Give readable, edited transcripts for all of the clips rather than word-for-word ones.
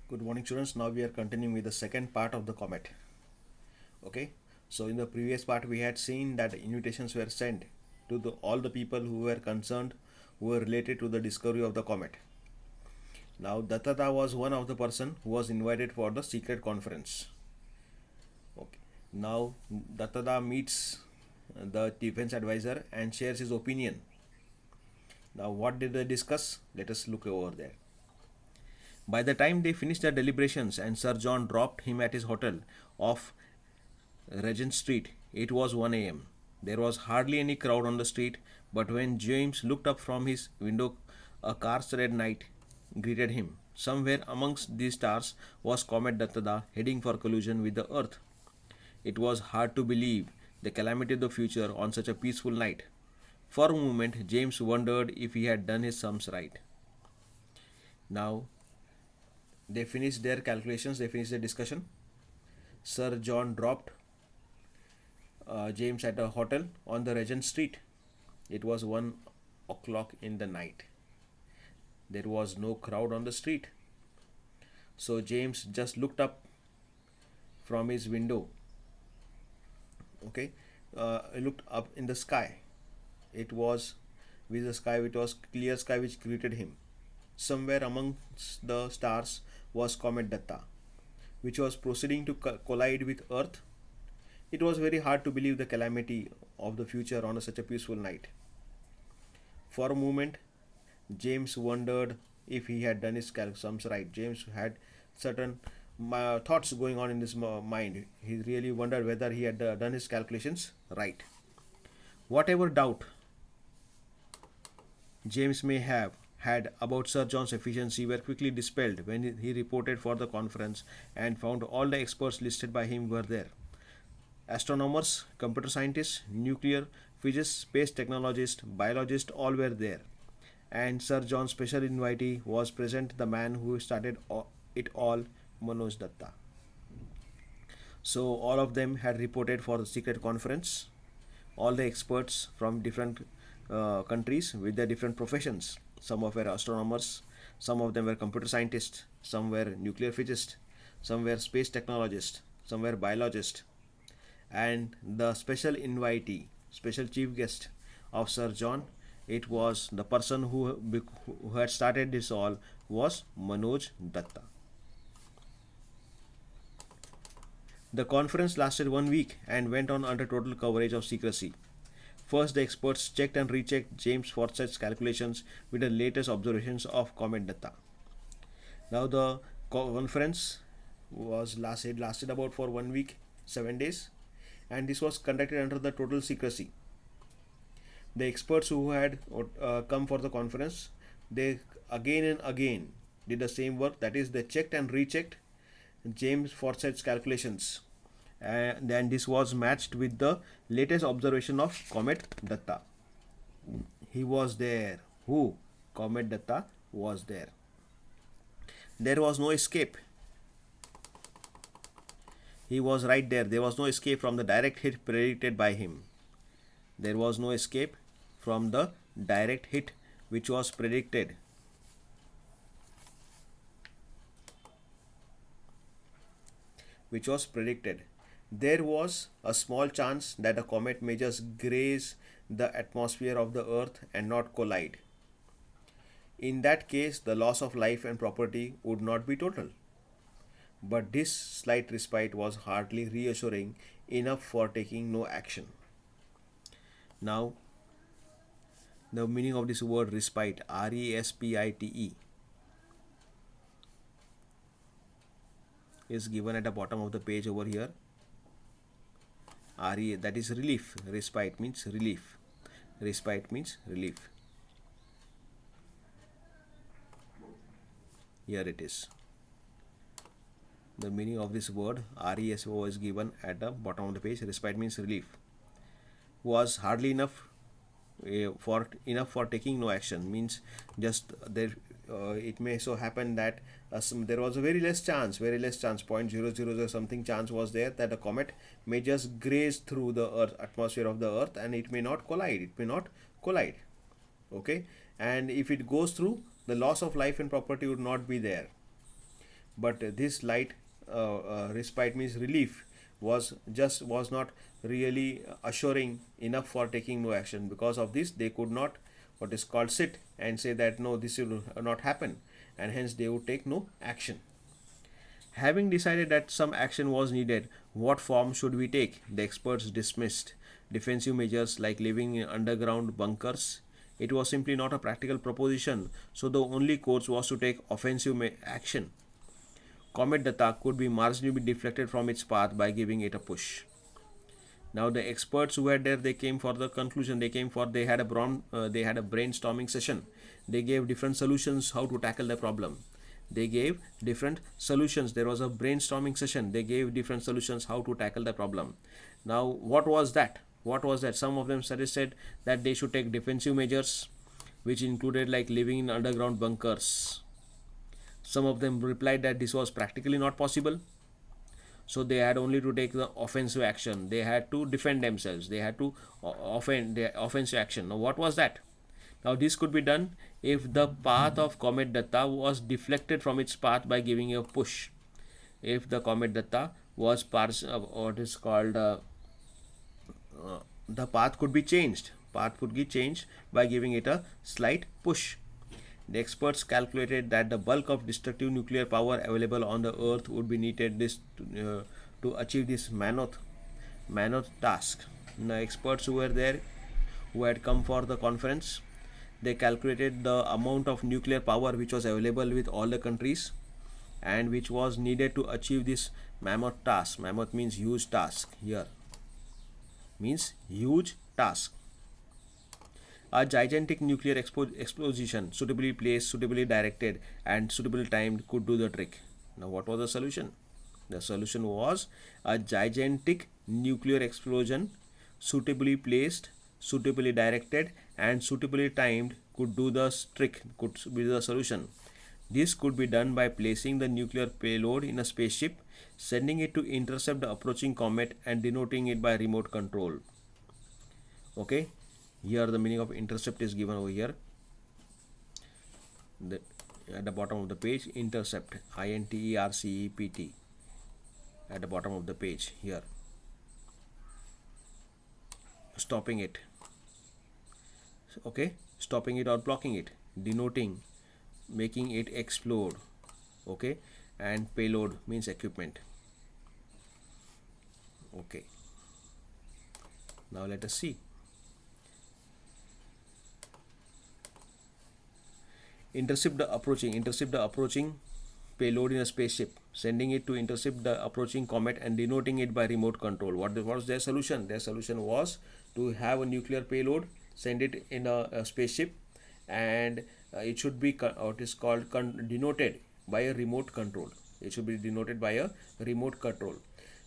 Good morning, students. Now we are continuing with the second part of the comet. Okay, so in the previous part we had seen that invitations were sent to all the people who were concerned, who were related to the discovery of the comet. Now Dattata was one of the person who was invited for the secret conference. Okay, now Dattata meets the defense advisor and shares his opinion. Now what did they discuss? Let us look over there. By the time they finished their deliberations and Sir John dropped him at his hotel off Regent Street, it was 1 a.m. There was hardly any crowd on the street, but when James looked up from his window, a car's red night greeted him. Somewhere amongst these stars was Comet Dattada heading for collision with the Earth. It was hard to believe the calamity of the future on such a peaceful night. For a moment, James wondered if he had done his sums right. Now, they finished their calculations, they finished their discussion. Sir John dropped James at a hotel on the Regent Street. It was 1 o'clock in the night. There was no crowd on the street. So James just looked up from his window. Okay, he looked up in the sky. It was clear sky which greeted him. Somewhere amongst the stars was Comet Datta, which was proceeding to collide with Earth. It was very hard to believe the calamity of the future on such a peaceful night. For a moment, James wondered if he had done his sums right. James had certain thoughts going on in his mind. He really wondered whether he had done his calculations right. Whatever doubt James may have had about Sir John's efficiency were quickly dispelled when he reported for the conference and found all the experts listed by him were there. Astronomers, computer scientists, nuclear physicists, space technologists, biologists, all were there. And Sir John's special invitee was present, the man who started it all, Manoj Datta. So all of them had reported for the secret conference. All the experts from different countries with their different professions. Some of were astronomers, some of them were computer scientists, some were nuclear physicists, some were space technologists, some were biologists. And the special invitee, special chief guest of Sir John, it was the person who had started this all was Manoj Datta. The conference lasted 1 week and went on under total coverage of secrecy. First, the experts checked and rechecked James Forsyth's calculations with the latest observations of Comet Datta. Now, the conference lasted about for 1 week, 7 days, and this was conducted under the total secrecy. The experts who had come for the conference, they again and again did the same work. That is, they checked and rechecked James Forsyth's calculations, and then this was matched with the latest observation of Comet Datta. He was there. Who? Comet Datta was there. There was no escape. He was right there. There was no escape from the direct hit predicted by him. There was no escape from the direct hit which was predicted. There was a small chance that a comet may just graze the atmosphere of the Earth and not collide. In that case, the loss of life and property would not be total. But this slight respite was hardly reassuring enough for taking no action. Now, the meaning of this word respite, RESPITE, is given at the bottom of the page over here. That is relief. Respite means relief. Respite means relief. Here it is. The meaning of this word RESO is given at the bottom of the page. Respite means relief. Was hardly enough for taking no action. Means just there. It may so happen that there was a very less chance, 0.00 something chance was there that a comet may just graze through the atmosphere of the Earth, and it may not collide. Okay, and if it goes through, the loss of life and property would not be there. but this light respite means relief was not really assuring enough for taking no action. Because of this, they could not what is called sit and say that no, this will not happen, and hence they would take no action. Having decided that some action was needed, what form should we take? The experts dismissed defensive measures like living in underground bunkers. It was simply not a practical proposition, so the only course was to take offensive action. Comet Datta could be marginally deflected from its path by giving it a push. Now the experts who were there, they came for the conclusion. They had a brainstorming session. They gave different solutions how to tackle the problem. They gave different solutions. There was a brainstorming session. They gave different solutions how to tackle the problem. Now what was that? Some of them suggested that they should take defensive measures, which included like living in underground bunkers. Some of them replied that this was practically not possible, so they had only to take the offensive action. They had to defend themselves. They had to offend the offensive action. Now what was that? Now this could be done if the path of Comet Datta was deflected from its path by giving a push. If the Comet Datta was what is called the path could be changed. Path could be changed by giving it a slight push. The experts calculated that the bulk of destructive nuclear power available on the earth would be needed to achieve this mammoth task. The experts who were there, who had come for the conference, they calculated the amount of nuclear power which was available with all the countries and which was needed to achieve this mammoth task. Mammoth means huge task. Here means huge task. A gigantic nuclear explosion, suitably placed, suitably directed, and suitably timed, could do the trick. Now, what was the solution? The solution was a gigantic nuclear explosion, suitably placed, suitably directed, and suitably timed, could do the trick, could be the solution. This could be done by placing the nuclear payload in a spaceship, sending it to intercept the approaching comet, and denoting it by remote control. Okay. Here the meaning of intercept is given over here. At the bottom of the page, intercept, INTERCEPT, at the bottom of the page here. Stopping it. Okay, stopping it or blocking it, denoting, making it explode. Okay, and payload means equipment. Okay. Now let us see. Intercept the approaching payload in a spaceship, sending it to intercept the approaching comet and denoting it by remote control. What was their solution? Their solution was to have a nuclear payload, send it in a spaceship, and it should be what is called denoted by a remote control. It should be denoted by a remote control.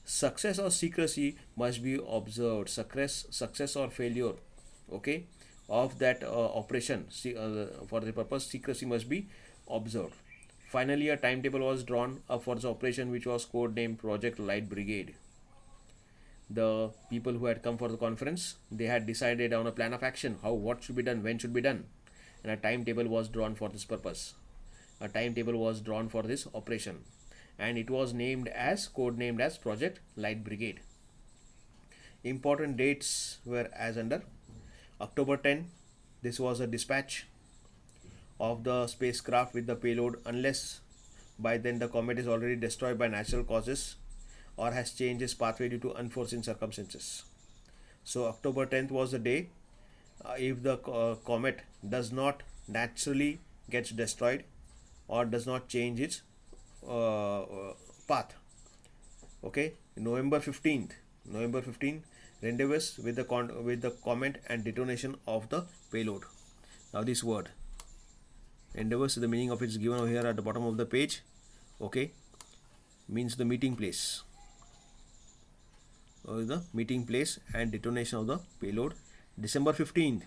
Success or secrecy must be observed. Success or failure, okay, of that operation, for the purpose secrecy must be observed. Finally, a timetable was drawn up for the operation, which was codenamed Project Light Brigade. The people who had come for the conference, they had decided on a plan of action, what should be done, when should be done, and a timetable was drawn for this purpose. A timetable was drawn for this operation, and it was codenamed as Project Light Brigade. Important dates were as under: October 10, this was a dispatch of the spacecraft with the payload, unless by then the comet is already destroyed by natural causes or has changed its pathway due to unforeseen circumstances. So October 10th was the day. If the comet does not naturally gets destroyed or does not change its path. Okay, November 15th rendezvous with the comet and detonation of the payload. Now this word rendezvous, the meaning of it is given over here at the bottom of the page. Okay, means the meeting place, or the meeting place and detonation of the payload. December 15th,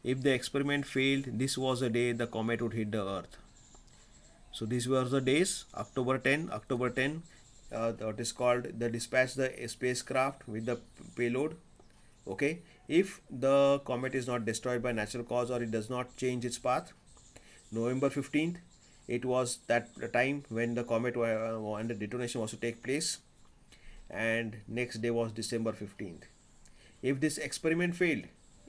if the experiment failed, this was the day the comet would hit the earth. So these were the days. October 10, that is called the dispatch the spacecraft with the payload. Okay, if the comet is not destroyed by natural cause or it does not change its path. November 15th, It was that time when the comet and the detonation was to take place, and next day was December 15th. If this experiment failed,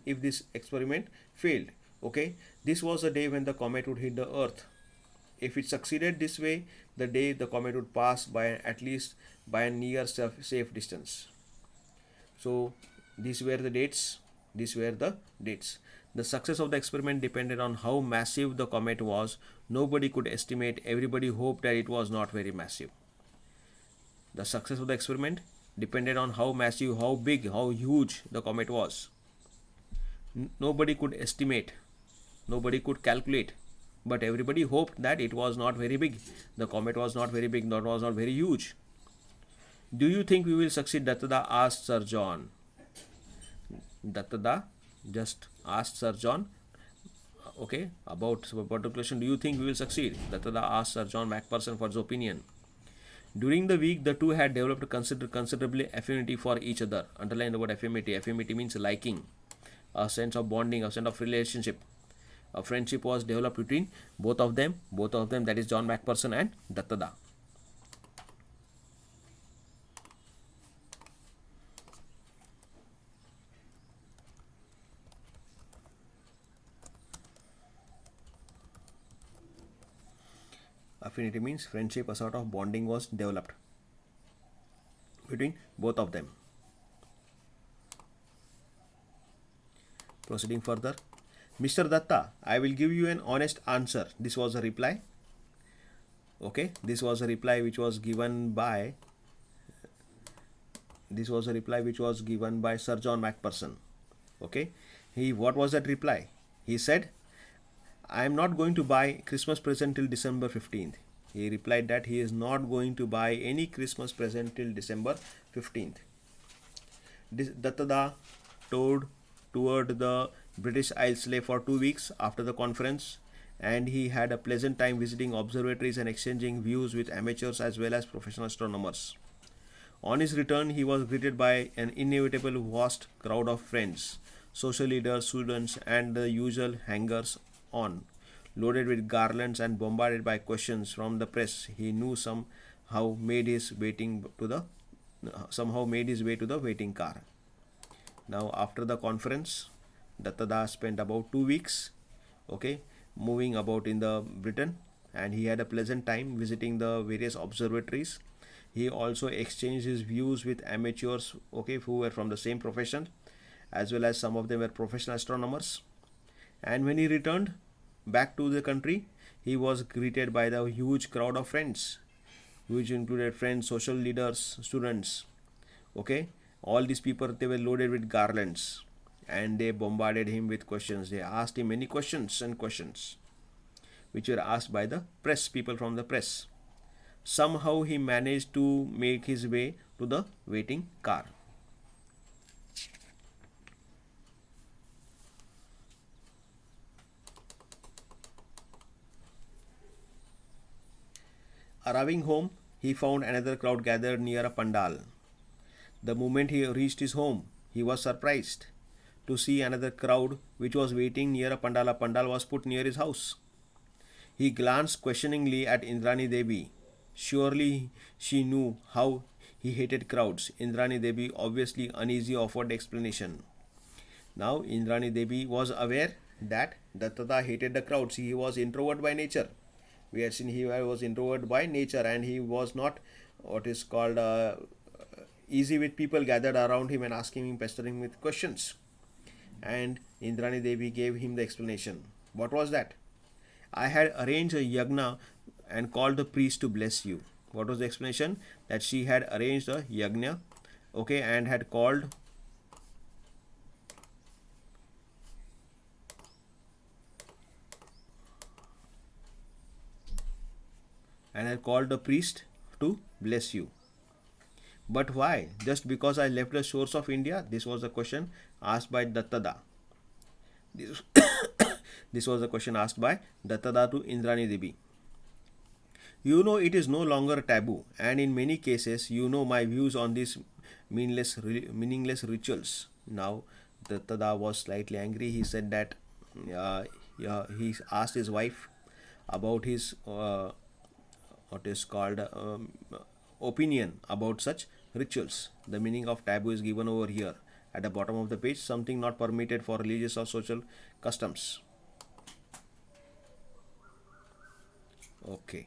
if this experiment failed, okay, this was the day when the comet would hit the earth. If it succeeded this way, the day the comet would pass by at least by a near safe distance. So these were the dates. These were the dates. The success of the experiment depended on how massive the comet was. Nobody could estimate. Everybody hoped that it was not very massive. The success of the experiment depended on how massive, how big, how huge the comet was. Nobody could estimate. Nobody could calculate. But everybody hoped that it was not very big. The comet was not very big, that was not very huge. Do you think we will succeed? Dattada asked Sir John. Dattada just asked Sir John, okay, about the question, do you think we will succeed? Dattada asked Sir John Macpherson for his opinion. During the week, the two had developed considerably affinity for each other. Underline the word affinity. Affinity means liking, a sense of bonding, a sense of relationship. A friendship was developed between both of them, that is John Macpherson and Dattada. Affinity means friendship, a sort of bonding was developed between both of them. Proceeding further, Mr. Datta, I will give you an honest answer. This was a reply. Okay, this was a reply which was given by Sir John Macpherson. Okay, what was that reply? He said, I am not going to buy Christmas present till December 15th. He replied that he is not going to buy any Christmas present till December 15th. Dattada toured the British Isles for 2 weeks after the conference, and he had a pleasant time visiting observatories and exchanging views with amateurs as well as professional astronomers. On his return, he was greeted by an inevitable vast crowd of friends, social leaders, students, and the usual hangers-on, loaded with garlands and bombarded by questions from the press. He knew somehow made his way to the waiting car. Now, after the conference, Dattada spent about 2 weeks, okay, moving about in the Britain, and he had a pleasant time visiting the various observatories. He also exchanged his views with amateurs, okay, who were from the same profession, as well as some of them were professional astronomers. And when he returned back to the country, he was greeted by the huge crowd of friends, which included friends, social leaders, students. Okay, all these people, they were loaded with garlands, and they bombarded him with questions. They asked him many questions, which were asked by the press, people from the press. Somehow he managed to make his way to the waiting car. Arriving home, he found another crowd gathered near a pandal. The moment he reached his home, he was surprised to see another crowd which was waiting near a pandal. A pandal was put near his house. He glanced questioningly at Indrani Devi. Surely she knew how he hated crowds. Indrani Devi, obviously uneasy, offered explanation. Now Indrani Devi was aware that Dattada hated the crowds. He was introvert by nature. We had seen he was introvert by nature, and he was not what is called easy with people gathered around him and asking him, pestering him with questions. And Indrani Devi gave him the explanation. What was that? I had arranged a yagna and called the priest to bless you. What was the explanation? That she had arranged a yagna, okay, and had called the priest to bless you. But why? Just because I left the shores of India? This was the question asked by Dattada. This was the question asked by Dattada to Indrani Devi. You know, it is no longer taboo, and in many cases, you know my views on these meaningless rituals. Now, Dattada was slightly angry. He said that he asked his wife about his what is called opinion about such rituals. The meaning of taboo is given over here at the bottom of the page. Something not permitted for religious or social customs. Okay.